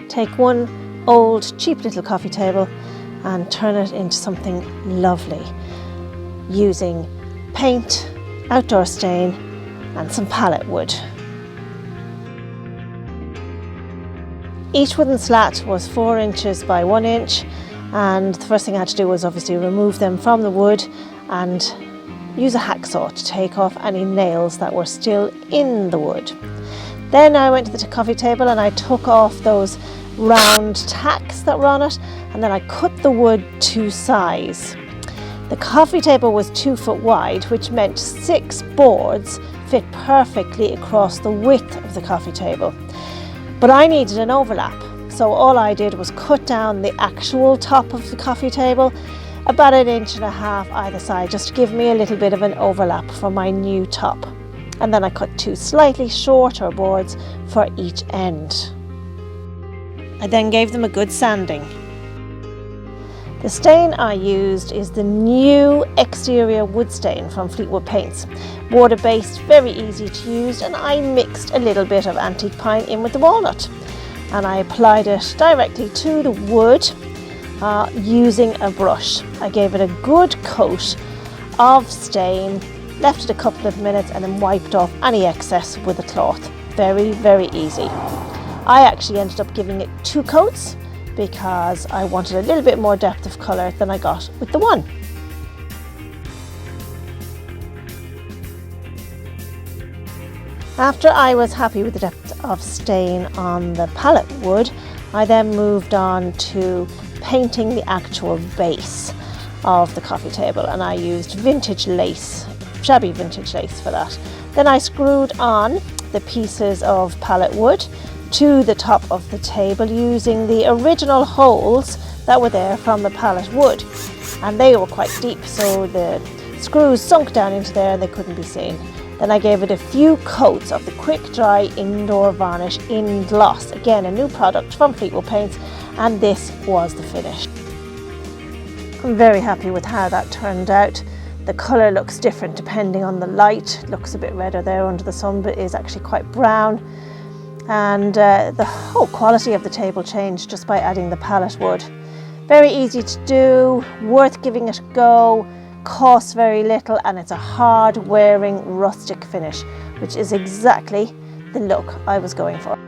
Take one old cheap little coffee table and turn it into something lovely using paint, outdoor stain and some pallet wood. Each wooden slat was 4 inches by 1 inch, and the first thing I had to do was obviously remove them from the wood and use a hacksaw to take off any nails that were still in the wood. Then I went to the coffee table and I took off those round tacks that were on it, and then I cut the wood to size. The coffee table was 2 foot wide, which meant 6 boards fit perfectly across the width of the coffee table. But I needed an overlap, so all I did was cut down the actual top of the coffee table about 1.5 inches either side, just to give me a little bit of an overlap for my new top. And then I cut 2 slightly shorter boards for each end. I then gave them a good sanding. The stain I used is the new exterior wood stain from Fleetwood Paints. Water-based, very easy to use, and I mixed a little bit of antique pine in with the walnut. And I applied it directly to the wood using a brush. I gave it a good coat of stain, left it a couple of minutes and then wiped off any excess with a cloth. Very, very easy. I actually ended up giving it 2 coats because I wanted a little bit more depth of colour than I got with the one. After I was happy with the depth of stain on the pallet wood, I then moved on to painting the actual base of the coffee table, and I used vintage lace, shabby vintage lace for that. Then I screwed on the pieces of pallet wood to the top of the table using the original holes that were there from the pallet wood, and they were quite deep, so the screws sunk down into there and they couldn't be seen. Then I gave it a few coats of the quick dry indoor varnish in gloss, again a new product from Fleetwood Paints, and this was the finish. I'm very happy with how that turned out. The colour looks different depending on the light. It looks a bit redder there under the sun, but is actually quite brown. And the whole quality of the table changed just by adding the pallet wood. Very easy to do, worth giving it a go, costs very little, and it's a hard wearing rustic finish, which is exactly the look I was going for.